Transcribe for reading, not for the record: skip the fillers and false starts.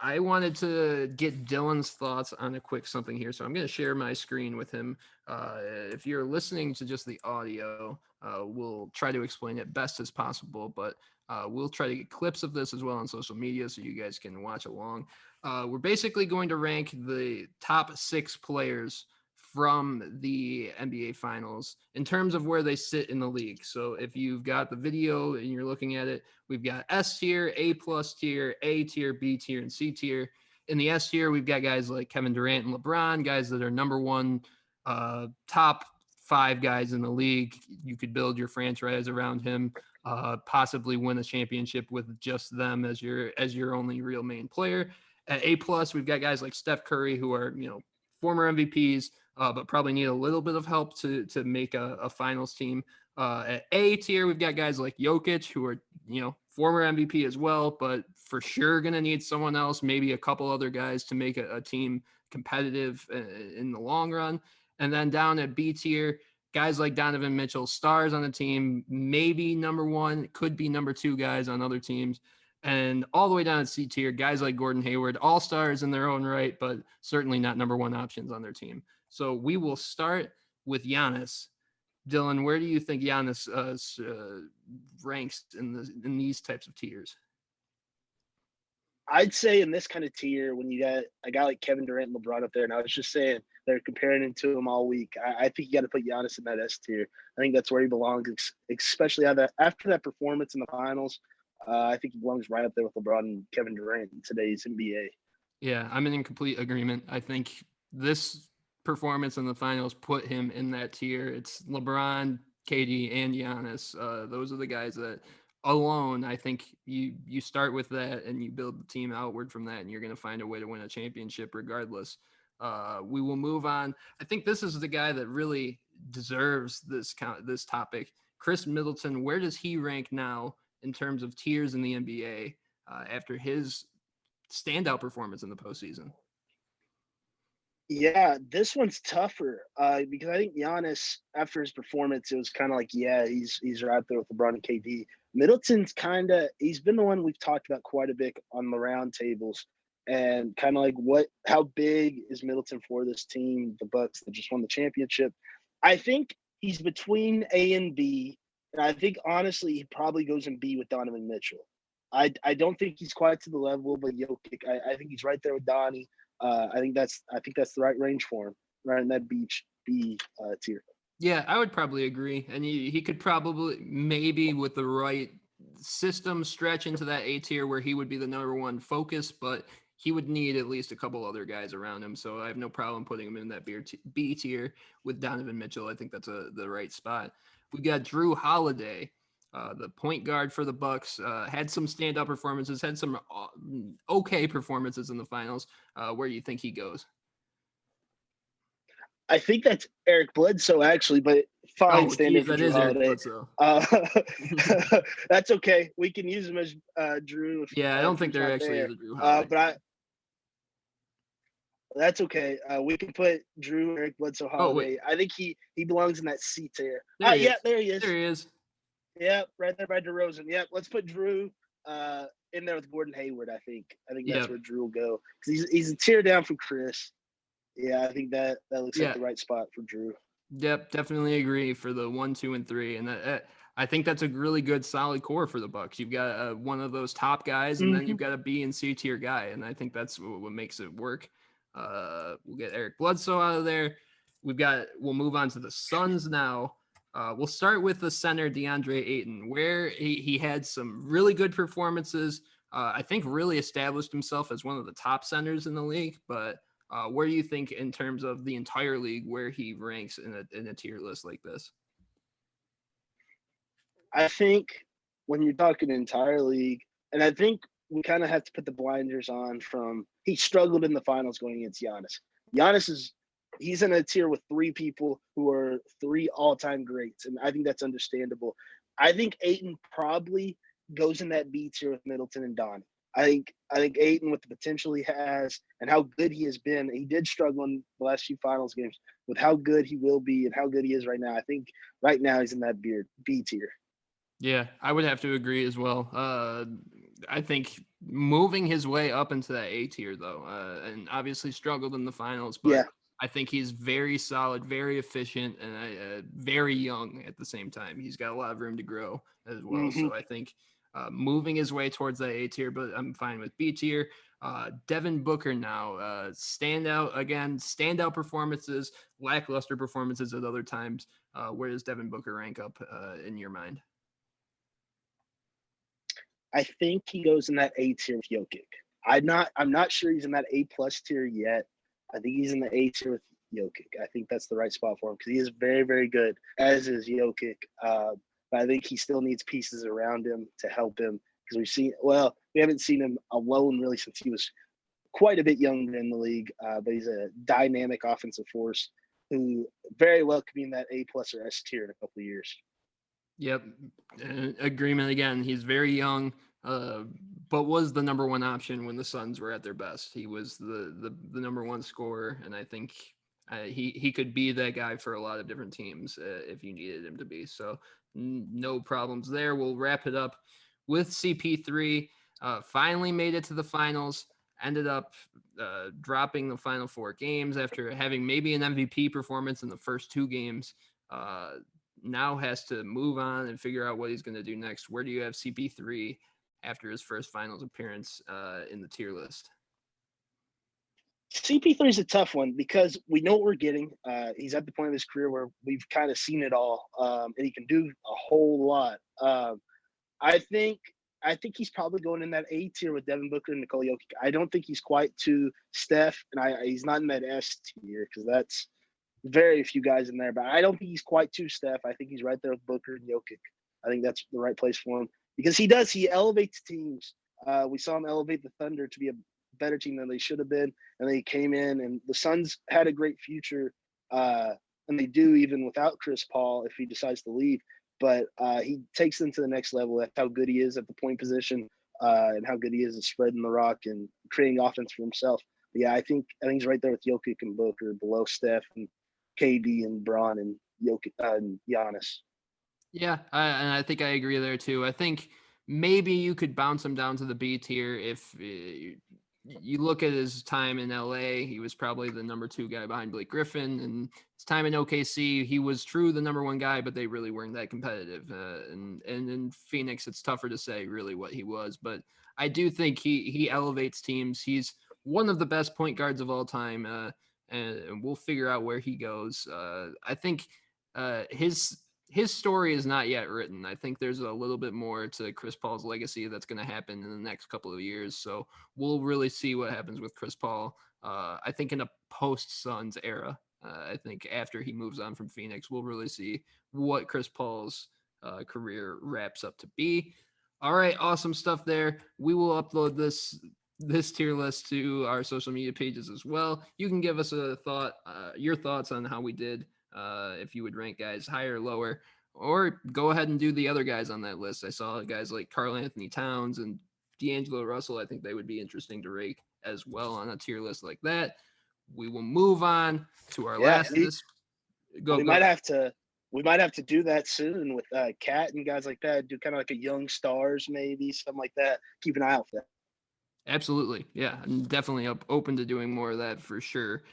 I wanted to get Dylan's thoughts on a quick something here, so I'm going to share my screen with him. If you're listening to just the audio, we'll try to explain it best as possible, but we'll try to get clips of this as well on social media so you guys can watch along. We're basically going to rank the top 6 players from the NBA Finals in terms of where they sit in the league. So if you've got the video and you're looking at it, we've got S tier, A plus tier, A tier, B tier, and C tier. In the S tier, we've got guys like Kevin Durant and LeBron, guys that are number one, top 5 guys in the league. You could build your franchise around him, possibly win a championship with just them as your only real main player. At A plus, we've got guys like Steph Curry, who are former MVPs, but probably need a little bit of help to make a finals team. At A tier, we've got guys like Jokic, who are former MVP as well, but for sure going to need someone else, maybe a couple other guys to make a team competitive in the long run. And then down at B tier, guys like Donovan Mitchell, stars on the team, maybe number 1, could be number 2 guys on other teams. And all the way down at C tier, guys like Gordon Hayward, all stars in their own right, but certainly not number 1 options on their team. So we will start with Giannis. Dylan, where do you think Giannis ranks in these types of tiers? I'd say in this kind of tier, when you got a guy like Kevin Durant and LeBron up there, and I was just saying they're comparing him to him all week, I think you got to put Giannis in that S tier. I think that's where he belongs, especially after that performance in the finals. I think he belongs right up there with LeBron and Kevin Durant in today's NBA. Yeah, I'm in complete agreement. I think this performance in the finals put him in that tier. It's LeBron, KD, and Giannis. Those are the guys that alone, I think you start with that and you build the team outward from that, and you're going to find a way to win a championship regardless. We will move on. I think this is the guy that really deserves this topic. Chris Middleton, where does he rank now in terms of tiers in the NBA after his standout performance in the postseason? Yeah, this one's tougher because I think Giannis, after his performance, it was kind of like, yeah, he's right there with LeBron and KD. Middleton's he's been the one we've talked about quite a bit on the round tables, and kind of like how big is Middleton for this team, the Bucks that just won the championship. I think he's between A and B, and I think honestly he probably goes in B with Donovan Mitchell. I don't think he's quite to the level of Jokic. I think he's right there with Donnie. I think that's the right range for him, right in that B tier. Yeah, I would probably agree, and he could probably maybe with the right system stretch into that A tier where he would be the number 1 focus, but he would need at least a couple other guys around him. So I have no problem putting him in that B tier with Donovan Mitchell. I think that's the right spot. We got Drew Holiday, the point guard for the Bucks, had some standout performances, had some okay performances in the finals. Where do you think he goes? I think that's Eric Bledsoe, actually, but fine, stand in for Drew Holiday. That's okay. We can use him as Drew. I don't think there actually is a Drew Holiday. That's okay. We can put Drew, Eric Bledsoe, Holiday. I think he belongs in that C tier. There he is. There he is. Yep, right there by DeRozan. Yep, let's put Drew in there with Gordon Hayward. I think that's where Drew will go because he's a tier down from Chris. Yeah, I think that looks like the right spot for Drew. Yep, definitely agree for the 1, 2, and 3, and I think that's a really good, solid core for the Bucks. You've got one of those top guys, and then you've got a B and C tier guy, and I think that's what makes it work. We'll get Eric Bledsoe out of there. We'll move on to the Suns now. We'll start with the center, DeAndre Ayton, where he had some really good performances. I think really established himself as one of the top centers in the league, but where do you think in terms of the entire league, where he ranks in a tier list like this? I think when you're talking entire league, and I think we kind of have to put the blinders on from he struggled in the finals going against Giannis. He's in a tier with 3 people who are 3 all-time greats, and I think that's understandable. I think Ayton probably goes in that B tier with Middleton and Donnie. I think Ayton, with the potential he has and how good he has been, he did struggle in the last few finals games with how good he will be and how good he is right now. I think right now he's in that B tier. Yeah, I would have to agree as well. I think moving his way up into that A tier though, and obviously struggled in the finals, but Yeah. I think he's very solid, very efficient, and very young at the same time. He's got a lot of room to grow as well. Hmm. So I think moving his way towards that A tier, but I'm fine with B tier. Devin Booker now, standout performances, lackluster performances at other times. Where does Devin Booker rank up in your mind? I think he goes in that A tier with Jokic. I'm not sure he's in that A plus tier yet. I think he's in the A tier with Jokic. I think that's the right spot for him because he is very, very good, as is Jokic. But I think he still needs pieces around him to help him because we haven't seen him alone really since he was quite a bit younger in the league. But he's a dynamic offensive force who very well could be in that A plus or S tier in a couple of years. Yep. Agreement again. He's very young, but was the number one option when the Suns were at their best. He was the number one scorer, and I think he could be that guy for a lot of different teams if you needed him to be. So no problems there. We'll wrap it up with CP3. Finally made it to the finals. Ended up dropping the final 4 games after having maybe an MVP performance in the first 2 games. Now has to move on and figure out what he's going to do next. Where do you have CP3 after his first finals appearance in the tier list? CP3 is a tough one because we know what we're getting. He's at the point of his career where we've kind of seen it all, and he can do a whole lot. I think he's probably going in that A tier with Devin Booker and Nikola Jokic. I don't think he's quite to Steph, and he's not in that S tier because that's very few guys in there. But I don't think he's quite to Steph. I think he's right there with Booker and Jokic. I think that's the right place for him because he elevates teams. We saw him elevate the Thunder to be a better team than they should have been, and they came in, and the Suns had a great future, and they do even without Chris Paul if he decides to leave. But he takes them to the next level. That's how good he is at the point position, and how good he is at spreading the rock and creating offense for himself. But yeah, I think he's right there with Jokic and Booker, below Steph and KD and Braun and Jokic and Giannis. Yeah, and I think I agree there too. I think maybe you could bounce him down to the B tier if you look at his time in LA. He was probably the number 2 guy behind Blake Griffin, and his time in OKC, he was true the number 1 guy, but they really weren't that competitive. And in Phoenix, it's tougher to say really what he was, but I do think he elevates teams. He's one of the best point guards of all time, and we'll figure out where he goes. I think his story is not yet written. I think there's a little bit more to Chris Paul's legacy that's going to happen in the next couple of years. So we'll really see what happens with Chris Paul. I think in a post Suns era, I think after he moves on from Phoenix, we'll really see what Chris Paul's career wraps up to be. All right, awesome stuff there. We will upload this tier list to our social media pages as well. You can give us your thoughts on how we did. If you would rank guys higher or lower, or go ahead and do the other guys on that list. I saw guys like Karl Anthony Towns and D'Angelo Russell. I think they would be interesting to rank as well on a tier list like that. We will move on to our last. We might have to do that soon with Cat and guys like that. Do kind of like a young stars, maybe something like that. Keep an eye out for that. Absolutely. Yeah, I'm definitely open to doing more of that for sure.